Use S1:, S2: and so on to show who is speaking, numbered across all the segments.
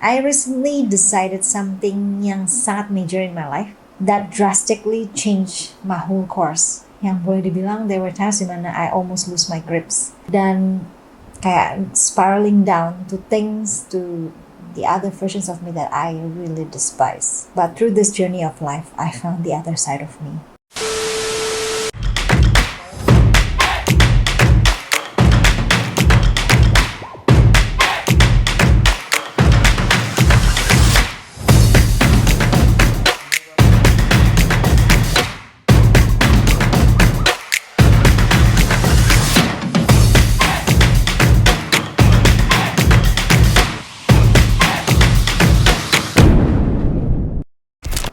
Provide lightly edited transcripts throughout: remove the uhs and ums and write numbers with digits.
S1: I recently decided something yang sangat major in my life that drastically changed my whole course. Yang boleh dibilang there were times dimana I almost lose my grips. Dan kayak spiraling down to things, to the other versions of me that I really despise. But through this journey of life, I found the other side of me.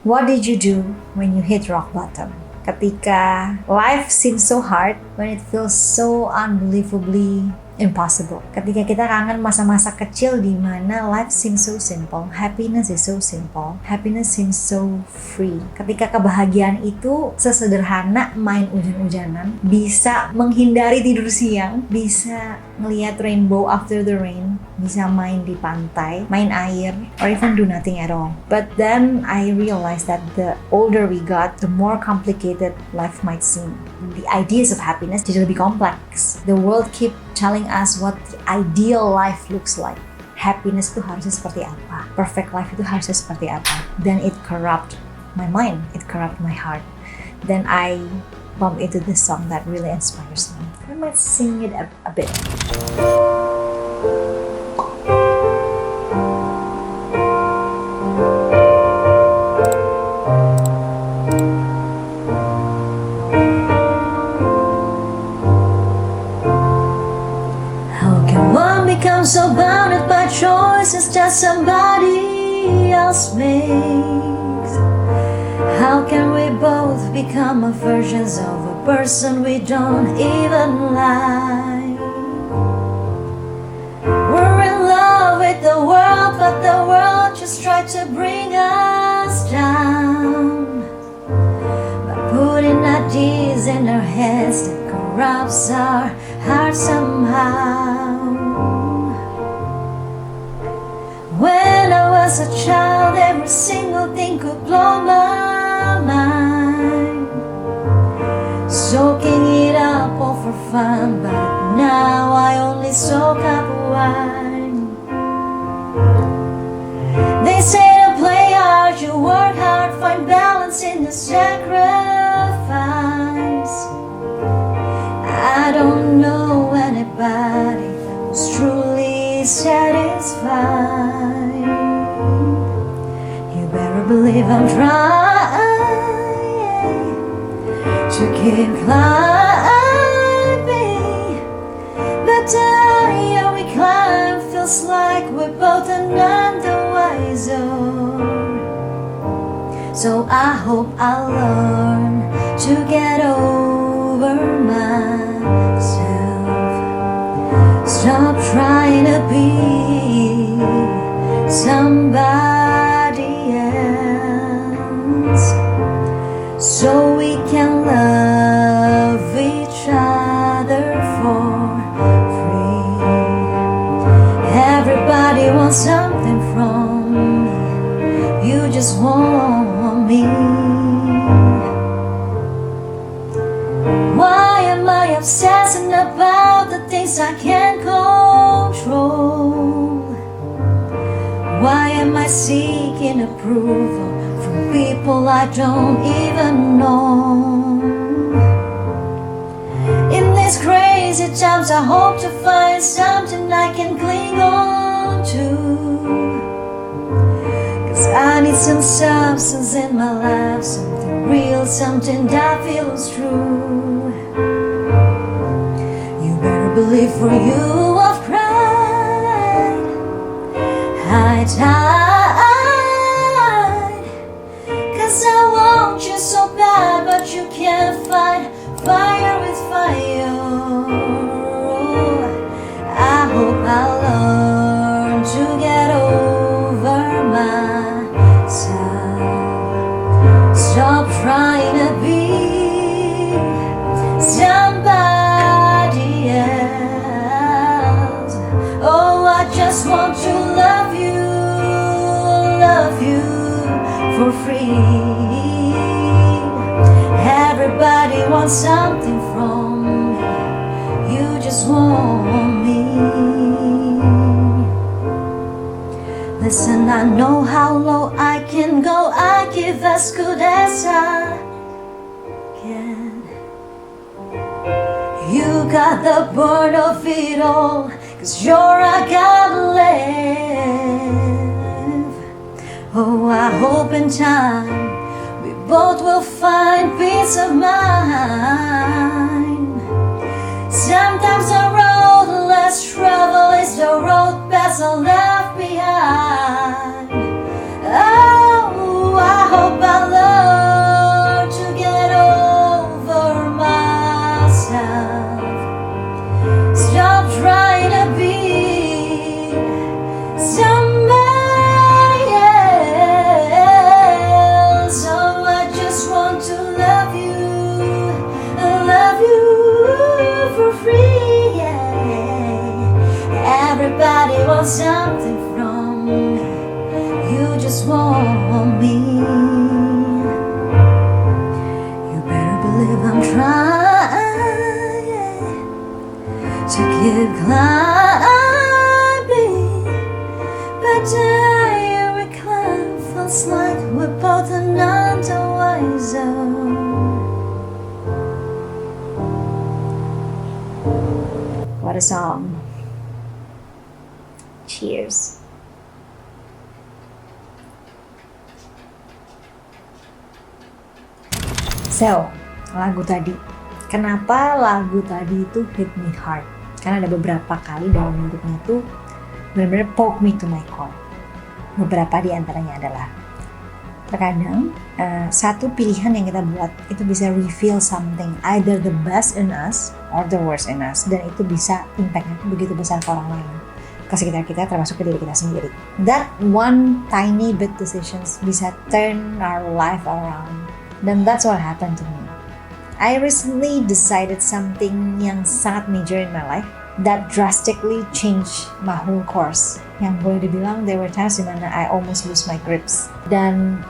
S1: What did you do when you hit rock bottom? Ketika life seems so hard, when it feels so unbelievably impossible. Ketika kita kangen masa-masa kecil di mana life seems so simple, happiness is so simple, happiness seems so free. Ketika kebahagiaan itu sesederhana main hujan-hujanan, bisa menghindari tidur siang, bisa ngelihat rainbow after the rain, bisa main di pantai, main air, or even do nothing at all. But then I realized that the older we got, the more complicated life might seem. The ideas of happiness jadi lebih kompleks. The world keep telling us what the ideal life looks like. Happiness itu harusnya seperti apa? Perfect life itu harusnya seperti apa? Then it corrupt my mind, it corrupt my heart. Then I bump into this song that really inspires me. I might sing it a bit. Become so bounded by choices that somebody else makes. How can we both become versions of a person we don't even like? We're in love with the world, but the world just tried to bring us down by putting ideas in our heads that corrupts our hearts somehow. When I was a child, every single thing could blow my mind, soaking it up all for fun, but now I only soak up wine. They say to play hard, you work hard, find balance in the sacrifice. I don't know anybody who's truly satisfied. You better believe I'm trying to keep climbing, but the higher we climb feels like we're both none the wiser. So I hope I'll learn to get over myself. Stop trying to be somebody else, so we can love each other for free. Everybody wants something from me, you just want me. Why am I obsessing about the things I can't control? Why am I seeking approval from people I don't even know? In these crazy times I hope to find something I can cling on to, 'cause I need some substance in my life, something real, something that feels true. You better believe for you I've cried, I tried, 'cause I want you so bad, but you can't fight fire with fire. I hope I'll learn to get over myself. Stop trying to be somebody else. Oh, I just want to love you you for free. Everybody wants something from me. You just want me. Listen, I know how low I can go. I give as good as I can. You got the burn of it all, 'cause you're I gotta live. Oh, I hope in time we both will find peace of mind. Sometimes the road less traveled is the road best left behind. Oh, I hope I learn to get over myself. Stop trying to be somebody else. Oh, I just want to love you for free. Yeah. Everybody wants something from me. You just want me. You better believe I'm trying to keep climbing, but every climb feels like we're both none the wiser. What a song. Cheers. So, lagu tadi. Kenapa lagu tadi itu hit me hard? Karena ada beberapa kali dalam liriknya itu benar-benar poke me to my core. Beberapa di antaranya adalah terkadang satu pilihan yang kita buat itu bisa reveal something, either the best in us or the worst in us, dan itu bisa impact-nya begitu besar ke orang lain, ke sekitar kita, termasuk ke diri kita sendiri. That one tiny bit decisions bisa turn our life around, dan that's what happened to me. I recently decided something yang sangat major in my life that drastically changed my whole course. Yang boleh dibilang there were times dimana I almost lose my grips dan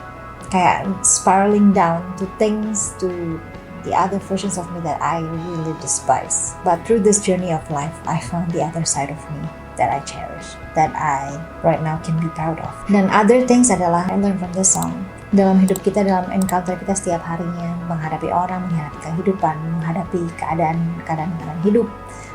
S1: kayak spiraling down to things, to the other versions of me that I really despise. But through this journey of life, I found the other side of me that I cherish, that I right now can be proud of. Dan other things adalah I learned from this song. Dalam hidup kita, dalam encounter kita setiap harinya, menghadapi orang, menghadapi kehidupan, menghadapi keadaan hidup,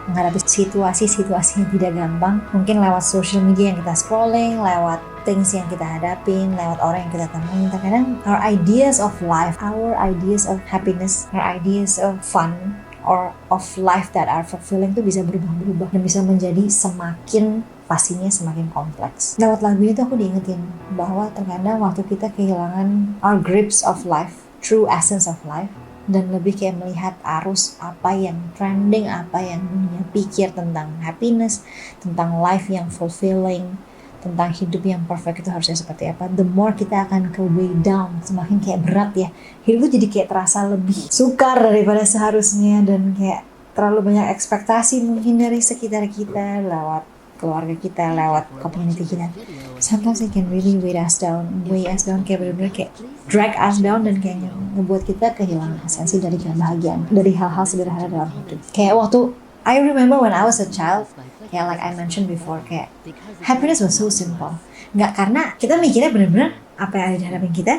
S1: menghadapi situasi-situasi yang tidak gampang, mungkin lewat social media yang kita scrolling, lewat things yang kita hadapin, lewat orang yang kita temuin. Terkadang our ideas of life, our ideas of happiness, our ideas of fun, or of life that are fulfilling itu bisa berubah-berubah dan bisa menjadi pastinya semakin kompleks. Lewat lagu itu aku diingetin bahwa terkadang waktu kita kehilangan our grips of life, true essence of life, dan lebih kayak melihat arus apa yang trending, apa yang dunia pikir tentang happiness, tentang life yang fulfilling, tentang hidup yang perfect itu harusnya seperti apa. The more kita akan ke way down, semakin kayak berat ya. Hidup itu jadi kayak terasa lebih sukar daripada seharusnya, dan kayak terlalu banyak ekspektasi mungkin dari sekitar kita, lewat keluarga kita, lewat community kita. Sometimes it can really weigh us down, kayak benar-benar kayak drag us down, dan kayaknya ngebuat kita kehilangan esensi dari kebahagiaan, dari hal-hal sederhana dalam hidup. Kayak waktu I remember when I was a child, kayak like I mentioned before, kayak happiness was so simple. Nggak karena kita mikirnya benar-benar apa yang ada di hadapan kita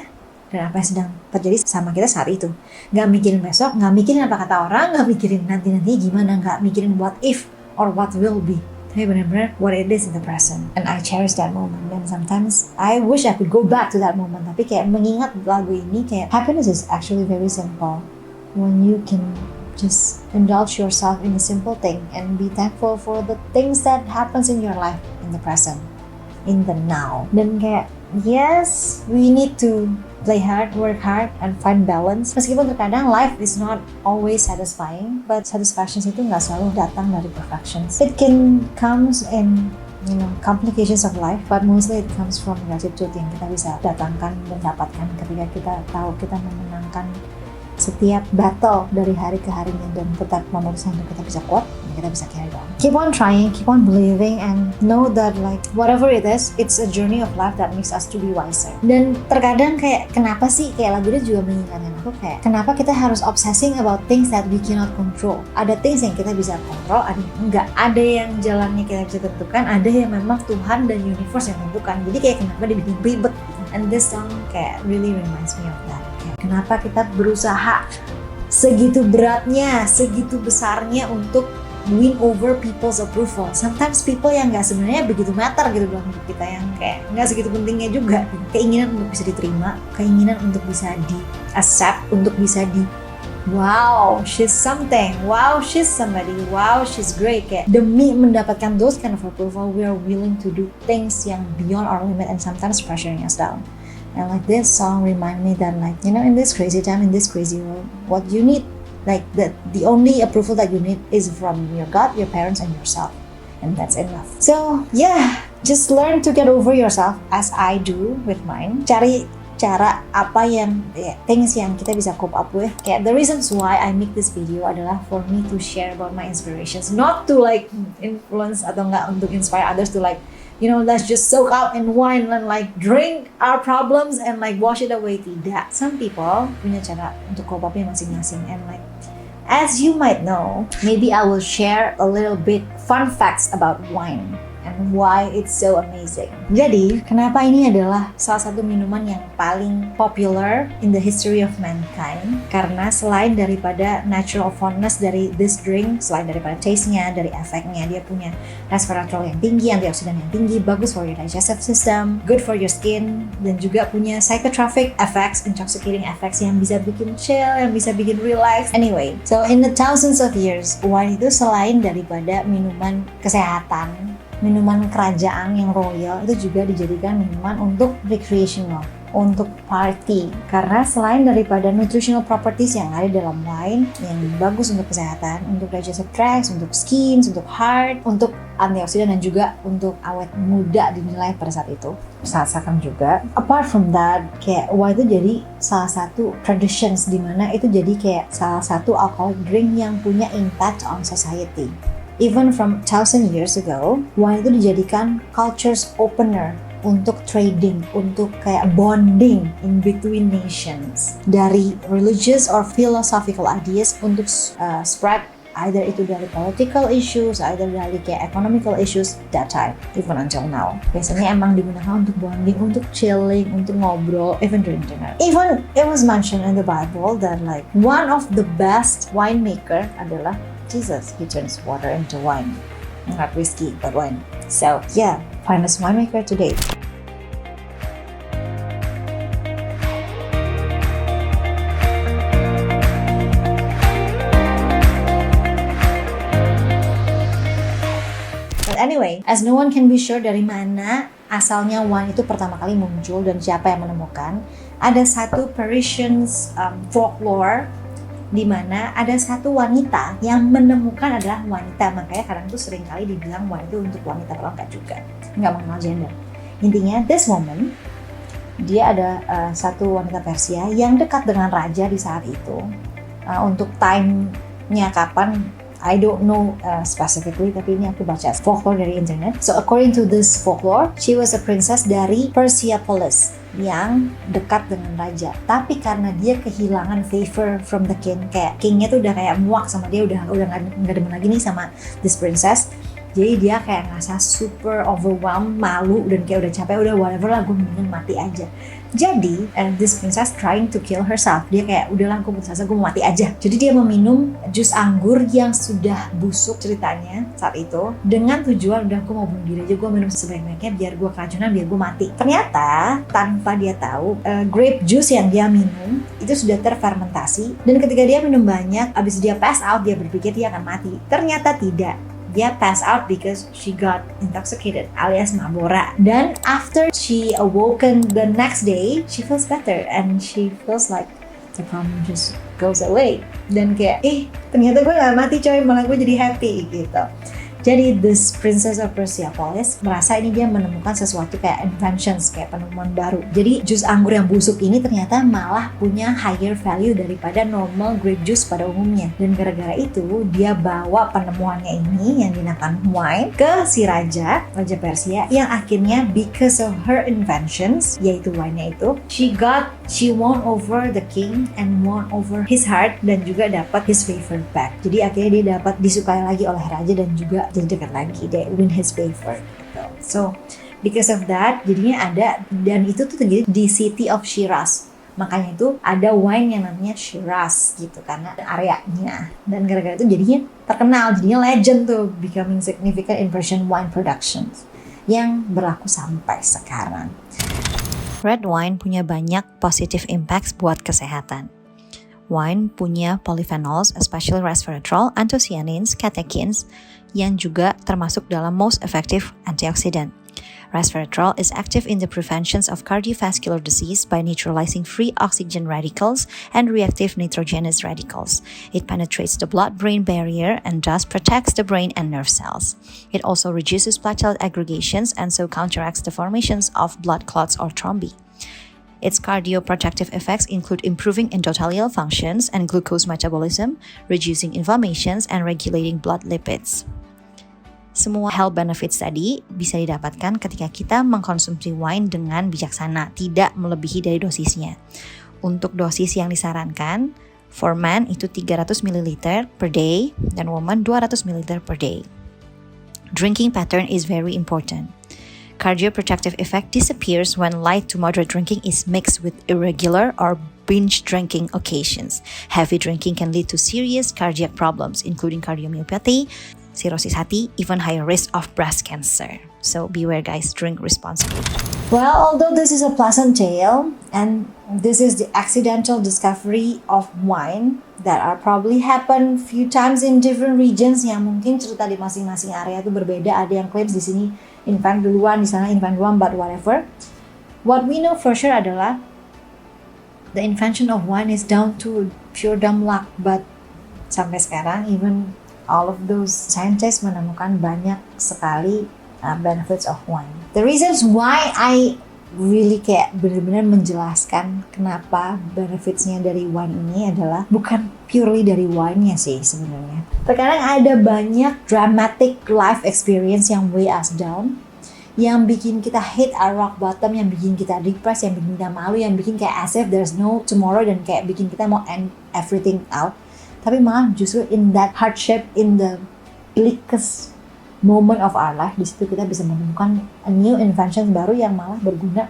S1: dan apa yang sedang terjadi sama kita saat itu. Nggak mikirin besok, nggak mikirin apa kata orang, nggak mikirin nanti gimana, nggak mikirin what if or what will be. Tapi benar-benar what it is in the present. And I cherish that moment. And sometimes I wish I could go back to that moment. Tapi kayak mengingat lagu ini, kayak happiness is actually very simple. When you can just indulge yourself in a simple thing and be thankful for the things that happens in your life in the present, in the now. Dan kayak yes, we need to play hard, work hard, and find balance. Meskipun terkadang life is not always satisfying, but satisfaction itu nggak selalu datang dari perfections. It can comes in complications of life, but mostly it comes from gratitude yang kita bisa datangkan dan dapatkan ketika kita tahu kita memenangkan setiap battle dari hari ke harinya dan tetap memutuskan untuk kita bisa kuat dan kita bisa carry on. Keep on trying, keep on believing, and know that like whatever it is, it's a journey of life that makes us to be wiser. Dan terkadang kayak kenapa sih, kayak lagunya juga mengingatkan aku kayak kenapa kita harus obsessing about things that we cannot control. Ada things yang kita bisa kontrol, ada yang enggak. Ada yang jalannya kita bisa tentukan, ada yang memang Tuhan dan universe yang tentukan. Jadi kayak kenapa dibikin ribet. And this song kayak really reminds me of that. Kenapa kita berusaha segitu beratnya, segitu besarnya untuk win over people's approval. Sometimes people yang nggak sebenarnya begitu matter gitu dalam hidup kita, yang kayak nggak segitu pentingnya juga. Keinginan untuk bisa diterima, keinginan untuk bisa di-accept, untuk bisa wow, she's something, wow, she's somebody, wow, she's great. Kayak demi mendapatkan those kind of approval, we are willing to do things yang beyond our limit and sometimes pressuring us down. And like this song remind me that like, you know, in this crazy time, in this crazy world, what you need, like the only approval that you need is from your God, your parents, and yourself. And that's enough. So yeah, just learn to get over yourself as I do with mine. Cari cara apa yang things yang kita bisa cope up with. Kayak the reasons why I make this video adalah for me to share about my inspirations, not to like influence atau enggak untuk inspire others to like, you know, let's just soak up in wine and like drink our problems and like wash it away. Tidak. Some people punya cara untuk cope up-nya masing-masing, and like as you might know, maybe I will share a little bit fun facts about wine and why it's so amazing. Jadi, kenapa ini adalah salah satu minuman yang paling popular in the history of mankind? Karena selain daripada natural fondness dari this drink, selain daripada taste-nya, dari efeknya, dia punya resveratrol yang tinggi, antioksidan yang tinggi, bagus for your digestive system, good for your skin, dan juga punya psychotropic effects, intoxicating effects yang bisa bikin chill, yang bisa bikin relax. Anyway, so in the thousands of years, wine itu selain daripada minuman kesehatan, minuman kerajaan yang royal, itu juga dijadikan minuman untuk recreational, untuk party. Karena selain daripada nutritional properties yang ada dalam wine yang bagus untuk kesehatan, untuk digestive tract, untuk skin, untuk heart, untuk antioksidan, dan juga untuk awet muda dinilai pada saat itu. Saat-saat juga. Apart from that, kayak wine itu jadi salah satu traditions di mana itu jadi kayak salah satu alcoholic drink yang punya impact on society. Even from 1,000 years ago, wine itu dijadikan culture's opener untuk trading, untuk kayak bonding in between nations. Dari religious or philosophical ideas untuk spread, either itu dari political issues, either dari kayak economical issues that time, even until now. Biasanya emang digunakan untuk bonding, untuk chilling, untuk ngobrol, even during dinner. Even it was mentioned in the Bible that like one of the best winemaker adalah Jesus. He turns water into wine. Not whiskey, but wine. So yeah, finest winemaker to date. But anyway, as no one can be sure dari mana asalnya wine itu pertama kali muncul dan siapa yang menemukan, ada satu Parisian folklore di mana ada satu wanita yang menemukan adalah wanita. Makanya kadang tuh sering kali dibilang wine itu untuk wanita, kalau enggak juga, nggak mengenal gender. Intinya this woman, dia ada satu wanita Persia yang dekat dengan raja di saat itu. Untuk time-nya kapan, I don't know specifically, tapi ini aku baca folklore dari internet. So according to this folklore, she was a princess dari Persepolis yang dekat dengan raja. Tapi karena dia kehilangan favor from the king, kayak kingnya tuh udah kayak muak sama dia, udah nggak demen lagi nih sama this princess. Jadi dia kayak ngerasa super overwhelmed, malu, dan kayak udah capek, udah whatever lah, gue mendingan mati aja. Jadi, this princess trying to kill herself. Dia kayak, udahlah gue putus asa, gue mau mati aja. Jadi dia meminum jus anggur yang sudah busuk ceritanya saat itu, dengan tujuan, udah gue mau bunuh diri aja, gue minum sebaik-baiknya biar gue keracunan, biar gue mati. Ternyata, tanpa dia tahu, grape juice yang dia minum itu sudah terfermentasi, dan ketika dia minum banyak, abis dia pass out, dia berpikir dia akan mati. Ternyata tidak. Dia pass out because she got intoxicated, alias mabora. Dan after she awoken the next day, she feels better and she feels like the problem just goes away. Dan kayak, ternyata gue gak mati coy, malah gue jadi happy gitu. Jadi this Princess of Persepolis merasa ini dia menemukan sesuatu kayak inventions, kayak penemuan baru. Jadi jus anggur yang busuk ini ternyata malah punya higher value daripada normal grape juice pada umumnya. Dan gara-gara itu dia bawa penemuannya ini yang dinamakan wine ke si Raja Persia, yang akhirnya because of her inventions, yaitu wine-nya itu, she won over the king and won over his heart, dan juga dapat his favor back. Jadi akhirnya dia dapat disukai lagi oleh raja dan juga jadi dekat lagi, they win his favor gitu. So because of that jadinya ada, dan itu tuh terjadi di city of Shiraz. Makanya itu ada wine yang namanya Shiraz gitu karena areanya, dan gara-gara itu jadinya terkenal, jadinya legend tuh, becoming significant in Persian wine productions yang berlaku sampai sekarang.
S2: Red wine punya banyak positive impacts buat kesehatan. Wine punya polyphenols, especially resveratrol, anthocyanins, catechins, yang juga termasuk dalam most effective antioxidant. Resveratrol is active in the prevention of cardiovascular disease by neutralizing free oxygen radicals and reactive nitrogenous radicals. It penetrates the blood-brain barrier and thus protects the brain and nerve cells. It also reduces platelet aggregations and so counteracts the formations of blood clots or thrombi. Its cardioprotective effects include improving endothelial functions and glucose metabolism, reducing inflammations, and regulating blood lipids. Semua health benefits tadi bisa didapatkan ketika kita mengkonsumsi wine dengan bijaksana, tidak melebihi dari dosisnya. Untuk dosis yang disarankan, for man itu 300 ml per day dan woman 200 ml per day. Drinking pattern is very important. Cardioprotective effect disappears when light to moderate drinking is mixed with irregular or binge drinking occasions. Heavy drinking can lead to serious cardiac problems, including cardiomyopathy, cirrhosis hati, even higher risk of breast cancer. So beware guys, drink responsibly.
S1: Well, although this is a pleasant tale, and this is the accidental discovery of wine that are probably happen few times in different regions, yang mungkin cerita di masing-masing area itu berbeda. Ada yang claims di sini invent duluan, di sana invent duluan, but whatever. What we know for sure adalah the invention of wine is down to pure dumb luck, but sampai sekarang even all of those scientists menemukan banyak sekali benefits of wine. The reasons why I really kayak benar-benar menjelaskan kenapa benefitsnya dari wine ini adalah bukan purely dari wine-nya sih sebenarnya. Terkadang ada banyak dramatic life experience yang weigh us down, yang bikin kita hit our rock bottom, yang bikin kita depressed, yang bikin kita malu, yang bikin kayak as if there's no tomorrow, dan kayak bikin kita mau end everything out. Tapi malah justru in that hardship, in the bleakest moment of our life, di situ kita bisa menemukan a new invention baru yang malah berguna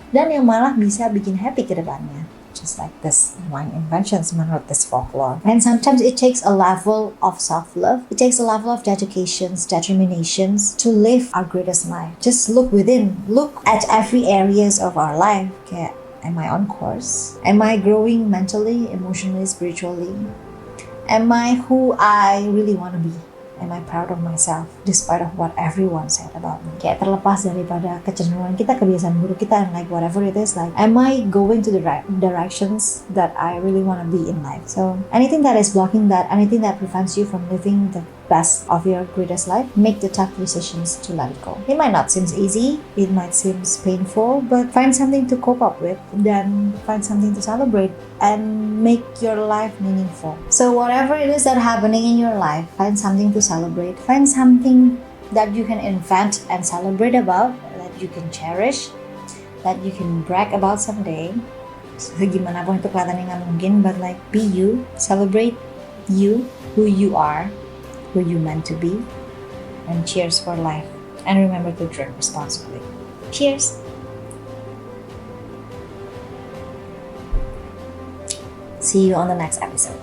S1: dan yang malah bisa bikin happy ke depannya. Just like this wine inventions menurut this folklore. And sometimes it takes a level of self-love. It takes a level of dedications, determinations to live our greatest life. Just look within. Look at every areas of our life. Kayak, am I on course? Am I growing mentally, emotionally, spiritually? Am I who I really want to be? Am I proud of myself despite of what everyone said about me? Kayak terlepas daripada kecenderungan kita, kebiasaan buruk kita, and like whatever it is, like am I going to the right directions that I really want to be in life? So anything that is blocking that, anything that prevents you from living the best of your greatest life, make the tough decisions to let it go. It might not seem easy, it might seem painful, but find something to cope up with, then find something to celebrate and make your life meaningful. So whatever it is that happening in your life, find something to celebrate, find something that you can invent and celebrate about, that you can cherish, that you can brag about someday. So gimana pun itu kelihatannya nggak mungkin, but like be you, celebrate you, who you are, who you meant to be, and cheers for life. And remember to drink responsibly. Cheers! See you on the next episode.